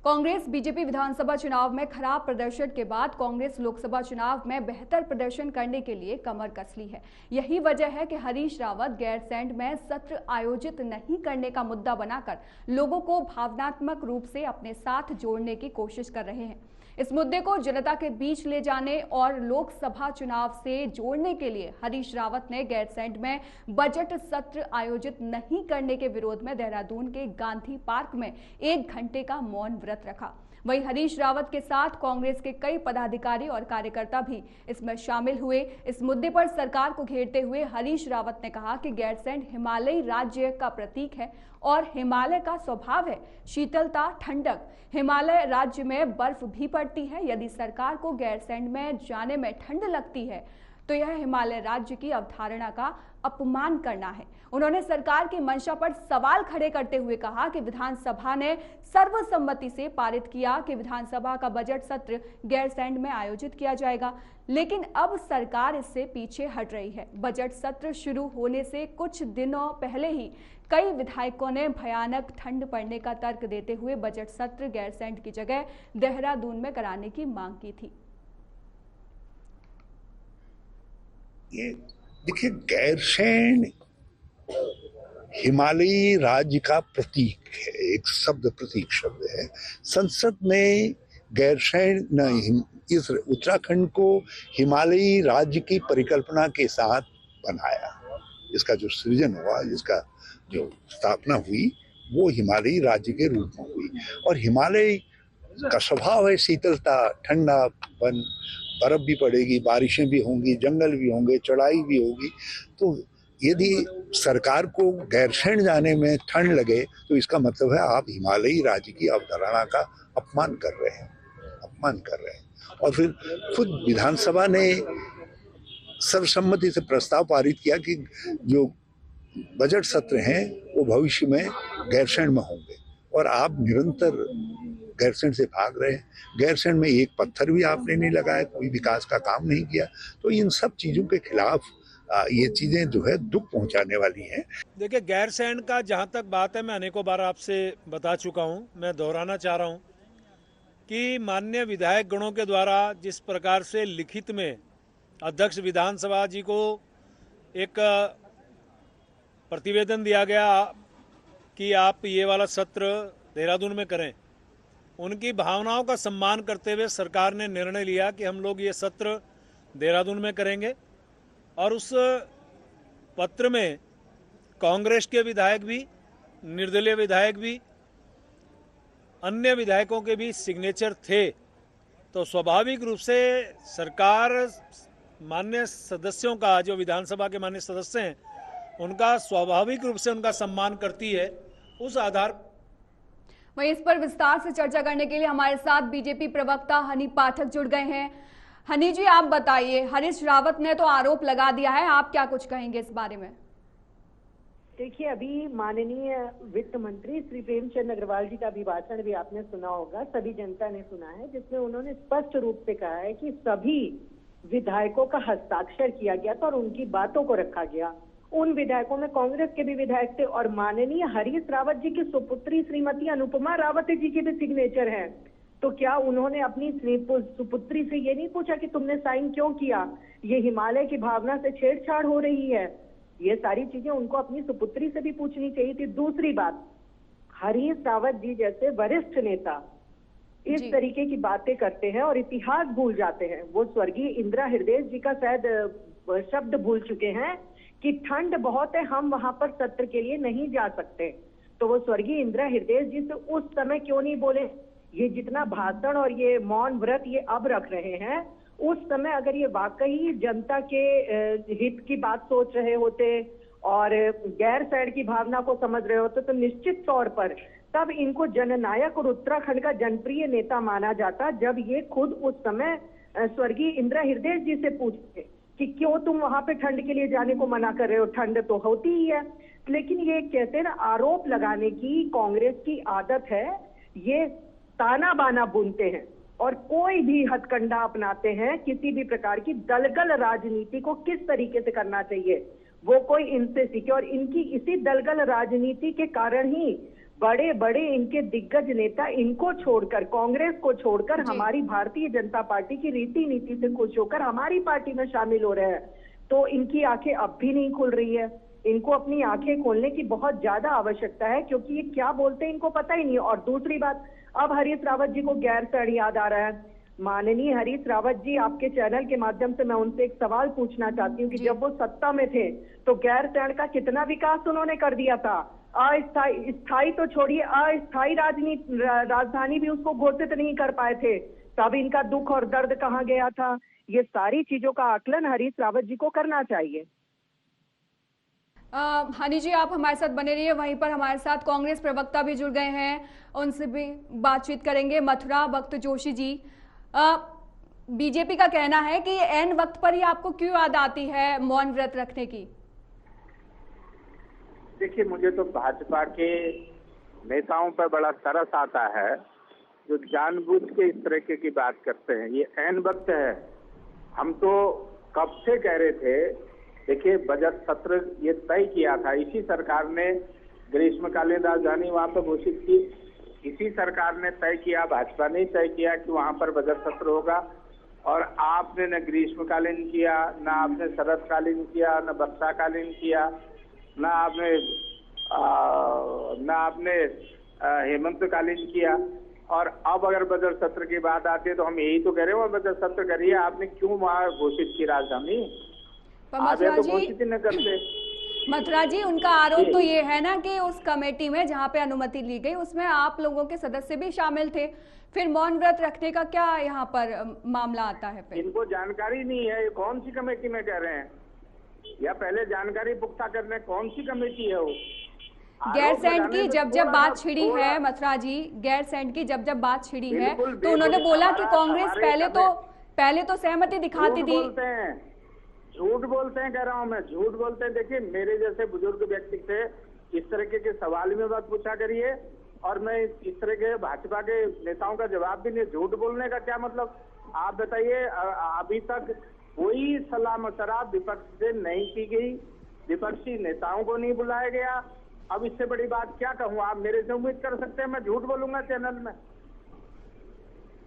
Congress BJP विधानसभा चुनाव में खराब प्रदर्शन के बाद कांग्रेस लोकसभा चुनाव में बेहतर प्रदर्शन करने के लिए कमर कस ली है। यही वजह है कि हरीश रावत गैरसैंण में सत्र आयोजित नहीं करने का मुद्दा बनाकर लोगों को भावनात्मक रूप से अपने साथ जोड़ने की कोशिश कर रहे हैं। इस मुद्दे को जनता के बीच ले जाने और लोकसभा चुनाव से जोड़ने के लिए हरीश रावत ने गैरसैंण में बजट सत्र आयोजित नहीं करने के विरोध में देहरादून के गांधी पार्क में 1 घंटे का मौन व्रत रखा। वहीं हरीश रावत के साथ कांग्रेस के कई पदाधिकारी और कार्यकर्ता भी इसमें शामिल हुए। इस मुद्दे पर सरकार को घेरते हुए हरीश रावत ने कहा कि गैरसैंण हिमालयी राज्य का प्रतीक है और हिमालय का स्वभाव है शीतलता, ठंडक। हिमालय राज्य में बर्फ भी पड़ती है। यदि सरकार को गैरसैंण में जाने में ठंड लगती है तो यह हिमालय राज्य की अवधारणा का अपमान करना है। उन्होंने सरकार की मंशा पर सवाल खड़े करते हुए कहा कि विधानसभा ने सर्वसम्मति से पारित किया कि विधानसभा का बजट सत्र गैरसैंण में आयोजित किया जाएगा, लेकिन अब सरकार इससे पीछे हट रही है। बजट सत्र शुरू होने से कुछ दिनों पहले ही कई विधायकों ने भयानक ठंड पड़ने का तर्क देते हुए बजट सत्र गैरसैंण की जगह देहरादून में कराने की मांग की थी। ये देखिए, गैरसैंण हिमालयी राज्य का प्रतीक है, एक शब्द प्रतीक शब्द है। संसद ने गैरसैंण इस उत्तराखंड को हिमालयी राज्य की परिकल्पना के साथ बनाया। इसका जो सृजन हुआ, जिसका जो स्थापना हुई, वो हिमालयी राज्य के रूप में हुई। और हिमालय का स्वभाव है शीतलता, ठंडा, बर्फ भी पड़ेगी, बारिशें भी होंगी, जंगल भी होंगे, चढ़ाई भी होगी। तो यदि सरकार को गैरसैंण जाने में ठंड लगे तो इसका मतलब है आप हिमालयी राज्य की अवधारणा का अपमान कर रहे हैं। और फिर खुद विधानसभा ने सर्वसम्मति से प्रस्ताव पारित किया कि जो बजट सत्र हैं वो भविष्य में गैरसैंण में होंगे, और आप निरंतर गैरसैंण से भाग रहे हैं। गैरसैंण में एक पत्थर भी आपने नहीं लगाया, कोई विकास का काम नहीं किया। तो इन सब चीजों के खिलाफ ये चीजें जो है दुख पहुंचाने वाली हैं। देखिए, गैरसैंण का जहां तक बात है, मैं अनेकों बार आपसे बता चुका हूं, मैं दोहराना चाह रहा हूं कि माननीय विधायक गणों के द्वारा जिस प्रकार से लिखित में अध्यक्ष विधानसभा जी को एक प्रतिवेदन दिया गया कि आप ये वाला सत्र देहरादून में करें, उनकी भावनाओं का सम्मान करते हुए सरकार ने निर्णय लिया कि हम लोग ये सत्र देहरादून में करेंगे। और उस पत्र में कांग्रेस के विधायक भी, निर्दलीय विधायक भी, अन्य विधायकों के भी सिग्नेचर थे। तो स्वाभाविक रूप से सरकार माननीय सदस्यों का, जो विधानसभा के माननीय सदस्य हैं, उनका स्वाभाविक रूप से उनका सम्मान करती है। उस आधार वहीं इस पर विस्तार से चर्चा करने के लिए हमारे साथ बीजेपी प्रवक्ता हनी पाठक जुड़ गए हैं। हनी जी, आप बताइए, हरीश रावत ने तो आरोप लगा दिया है, आप क्या कुछ कहेंगे इस बारे में? देखिए, अभी माननीय वित्त मंत्री श्री प्रेमचंद अग्रवाल जी का अभिभाषण भी आपने सुना होगा, सभी जनता ने सुना है, जिसमें उन्होंने स्पष्ट रूप से कहा है कि सभी विधायकों का हस्ताक्षर किया गया था और उनकी बातों को रखा गया। उन विधायकों में कांग्रेस के भी विधायक थे और माननीय हरीश रावत जी की सुपुत्री श्रीमती अनुपमा रावत जी के भी सिग्नेचर हैं। तो क्या उन्होंने अपनी सुपुत्री से ये नहीं पूछा कि तुमने साइन क्यों किया, ये हिमालय की भावना से छेड़छाड़ हो रही है? ये सारी चीजें उनको अपनी सुपुत्री से भी पूछनी चाहिए थी। दूसरी बात, हरीश रावत जी जैसे वरिष्ठ नेता इस तरीके की बातें करते हैं और इतिहास भूल जाते हैं। वो स्वर्गीय इंदिरा हृदय जी का शायद शब्द भूल चुके हैं कि ठंड बहुत है, हम वहां पर सत्र के लिए नहीं जा सकते। तो वो स्वर्गीय इंदिरा हृदय जी से उस समय क्यों नहीं बोले? ये जितना भाषण और ये मौन व्रत ये अब रख रहे हैं, उस समय अगर ये वाकई जनता के हित की बात सोच रहे होते और गैरसैंण की भावना को समझ रहे होते तो निश्चित तौर पर तब इनको जननायक और उत्तराखंड का जनप्रिय नेता माना जाता, जब ये खुद उस समय स्वर्गीय इंदिरा हृदय जी से पूछते कि क्यों तुम वहां पे ठंड के लिए जाने को मना कर रहे हो, ठंड तो होती ही है। लेकिन ये कहते हैं ना, आरोप लगाने की कांग्रेस की आदत है, ये ताना बाना बुनते हैं और कोई भी हथकंडा अपनाते हैं। किसी भी प्रकार की दलगल राजनीति को किस तरीके से करना चाहिए वो कोई इनसे सीखे, और इनकी इसी दलगल राजनीति के कारण ही बड़े बड़े इनके दिग्गज नेता इनको छोड़कर, कांग्रेस को छोड़कर हमारी भारतीय जनता पार्टी की रीति नीति से खुश होकर हमारी पार्टी में शामिल हो रहे हैं। तो इनकी आंखें अब भी नहीं खुल रही है। इनको अपनी आंखें खोलने की बहुत ज्यादा आवश्यकता है, क्योंकि ये क्या बोलते हैं इनको पता ही नहीं। और दूसरी बात, अब हरीश रावत जी को गैरसैंण याद आ रहा है। माननीय हरीश रावत जी, आपके चैनल के माध्यम से मैं उनसे एक सवाल पूछना चाहती हूँ कि जब वो सत्ता में थे तो गैरसैंण का कितना विकास उन्होंने कर दिया था। अस्थायी, स्थायी तो छोड़िए, अस्थायी राजधानी भी उसको घोषित नहीं कर पाए थे। तब इनका दुख और दर्द कहाँ गया था। ये सारी चीजों का आकलन हरीश रावत जी को करना चाहिए। हनी जी, आप हमारे साथ बने रहिए। वहीं पर हमारे साथ कांग्रेस प्रवक्ता भी जुड़ गए हैं, उनसे भी बातचीत करेंगे। मथुरा भक्त जोशी जी, बीजेपी का कहना है कि एन वक्त पर ही आपको क्यों याद आती है मौन व्रत रखने की? देखिए, मुझे तो भाजपा के नेताओं पर बड़ा तरस आता है जो जानबूझ के इस तरह की बात करते हैं। ये एन वक्त है। हम तो कब से कह रहे थे। देखिए, बजट सत्र ये तय किया था, इसी सरकार ने ग्रीष्मकालीन राजधानी वहां पर घोषित की, इसी सरकार ने तय किया, भाजपा ने तय किया कि वहां पर बजट सत्र होगा। और आपने न ग्रीष्मकालीन किया, न आपने शरदकालीन किया, न वर्षाकालीन किया, न आपने हेमंतकालीन किया। और अब अगर बजट सत्र की बात आती है तो हम यही तो कह रहे हो, बजट सत्र करिए। आपने क्यों वहां घोषित की राजधानी? आप तो घोषित ही न करते। मथुरा जी, उनका आरोप तो ये है ना कि उस कमेटी में जहां पे अनुमति ली गई उसमें आप लोगों के सदस्य भी शामिल थे, फिर मौन व्रत रखने का क्या यहाँ पर मामला आता है? फिर इनको जानकारी नहीं है, कौन सी कमेटी में कह रहे हैं, या पहले जानकारी पुख्ता करने कौन सी कमेटी है वो? गैरसैंण की जब बात छिड़ी है मथुरा जी, गैरसैंण की जब बात छिड़ी है तो उन्होंने बोला कि कांग्रेस पहले तो सहमति दिखाती थी। झूठ बोलते हैं, कह रहा हूं मैं, झूठ बोलते हैं। देखिए, मेरे जैसे बुजुर्ग व्यक्ति से इस तरह के सवाल में मत पूछा करिए, और मैं इस तरह के भाजपा के नेताओं का जवाब भी नहीं। झूठ बोलने का क्या मतलब? आप बताइए, अभी तक कोई सलाह मशवरा विपक्ष से नहीं की गई, विपक्षी नेताओं को नहीं बुलाया गया। अब इससे बड़ी बात क्या कहूँ? आप मेरे से उम्मीद कर सकते हैं मैं झूठ बोलूंगा चैनल में?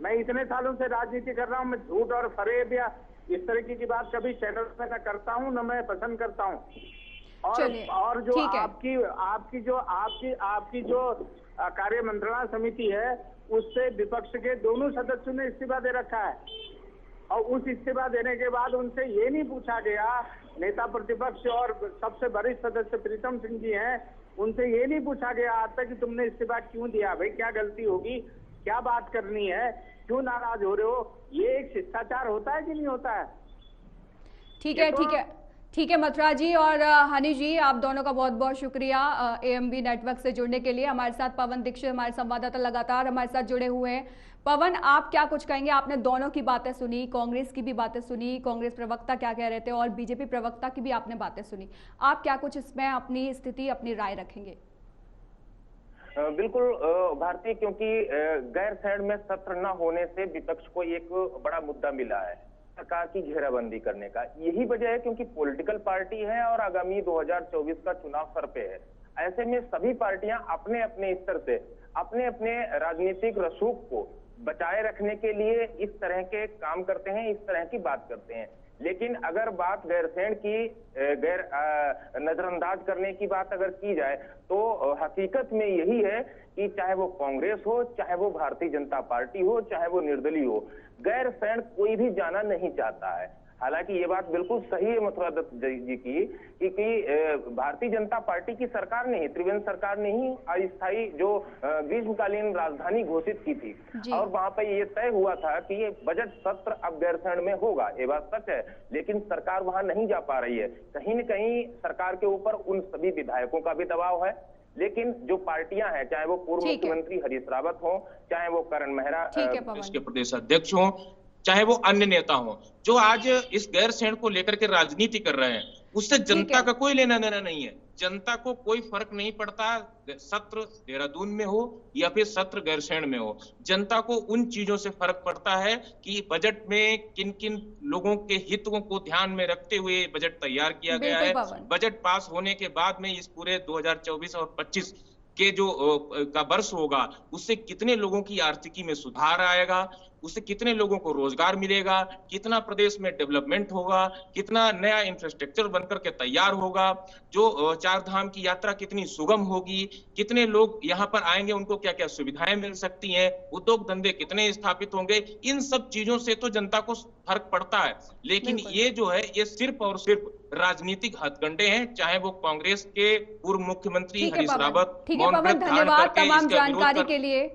मैं इतने सालों से राजनीति कर रहा हूँ, मैं झूठ और फरेब या इस तरह की बात कभी चैनल पे न करता हूँ, न मैं पसंद करता हूँ। और जो आपकी जो कार्य मंत्रणा समिति है, उससे विपक्ष के दोनों सदस्यों ने इस्तीफा दे रखा है। और उस इस्तीफा देने के बाद उनसे ये नहीं पूछा गया, नेता प्रतिपक्ष और सबसे वरिष्ठ सदस्य प्रीतम सिंह जी हैं, उनसे ये नहीं पूछा गया आज तक कि तुमने इस्तीफा क्यों दिया। भाई, क्या गलती होगी, क्या बात करनी है, क्यों नाराज हो रहे हो? ये एक शिष्टाचार होता है कि नहीं होता है? ठीक है मथुरा जी और हनी जी, आप दोनों का बहुत बहुत शुक्रिया एएमबी नेटवर्क से जुड़ने के लिए। हमारे साथ पवन दीक्षित, हमारे संवाददाता, लगातार हमारे साथ जुड़े हुए हैं। पवन, आप क्या कुछ कहेंगे? आपने दोनों की बातें सुनी, कांग्रेस की भी बातें सुनी, कांग्रेस प्रवक्ता क्या कह रहे थे, और बीजेपी प्रवक्ता की भी आपने बातें सुनी। आप क्या कुछ इसमें अपनी स्थिति, अपनी राय रखेंगे? बिल्कुल भारती, क्योंकि गैरसैंण में सत्र न होने से विपक्ष को एक बड़ा मुद्दा मिला है सरकार की घेराबंदी करने का। यही वजह है क्योंकि पॉलिटिकल पार्टी है और आगामी 2024 का चुनाव सर पे है। ऐसे में सभी पार्टियां अपने अपने स्तर से अपने अपने राजनीतिक रसूख को बचाए रखने के लिए इस तरह के काम करते हैं, इस तरह की बात करते हैं। लेकिन अगर बात गैरसैंण की नजरअंदाज करने की बात अगर की जाए तो हकीकत में यही है कि चाहे वो कांग्रेस हो, चाहे वो भारतीय जनता पार्टी हो, चाहे वो निर्दलीय हो, गैरसैंण कोई भी जाना नहीं चाहता है। हालांकि ये बात बिल्कुल सही है मथुरा दत्त जी की कि भारतीय जनता पार्टी की सरकार ने ही, त्रिवेंद्र सरकार ने ही अस्थायी जो ग्रीष्मकालीन राजधानी घोषित की थी और वहां पर ये तय हुआ था कि ये बजट सत्र अब गैरसैंण में होगा। ये बात सच है, लेकिन सरकार वहां नहीं जा पा रही है। कहीं न कहीं सरकार के ऊपर उन सभी विधायकों का भी दबाव है। लेकिन जो पार्टियां हैं, चाहे वो पूर्व मुख्यमंत्री हरीश रावत हो, चाहे वो करण मेहरा के प्रदेश अध्यक्ष हो, चाहे वो अन्य नेता हो, जो आज इस गैरसैंण को लेकर के राजनीति कर रहे हैं, उससे जनता का कोई लेना देना नहीं है। जनता को कोई फर्क नहीं पड़ता सत्र देहरादून में हो या फिर सत्र गैरसैंण में हो। जनता को उन चीजों से फर्क पड़ता है कि बजट में किन किन लोगों के हितों को ध्यान में रखते हुए बजट तैयार किया गया है। बजट पास होने के बाद में इस पूरे 2024 और 25 के जो का वर्ष होगा, उससे कितने लोगों की आर्थिकी में सुधार आएगा, उससे कितने लोगों को रोजगार मिलेगा, कितना प्रदेश में डेवलपमेंट होगा, कितना नया इंफ्रास्ट्रक्चर बनकर के तैयार होगा, जो चार धाम की यात्रा कितनी सुगम होगी, कितने लोग यहाँ पर आएंगे, उनको क्या क्या सुविधाएं मिल सकती हैं, उद्योग धंधे कितने स्थापित होंगे। इन सब चीजों से तो जनता को फर्क पड़ता है, लेकिन ये जो है ये सिर्फ और सिर्फ राजनीतिक हथकंडे हैं, चाहे वो कांग्रेस के पूर्व मुख्यमंत्री हरीश रावत ठीक है पवन, धन्यवाद तमाम जानकारी के लिए।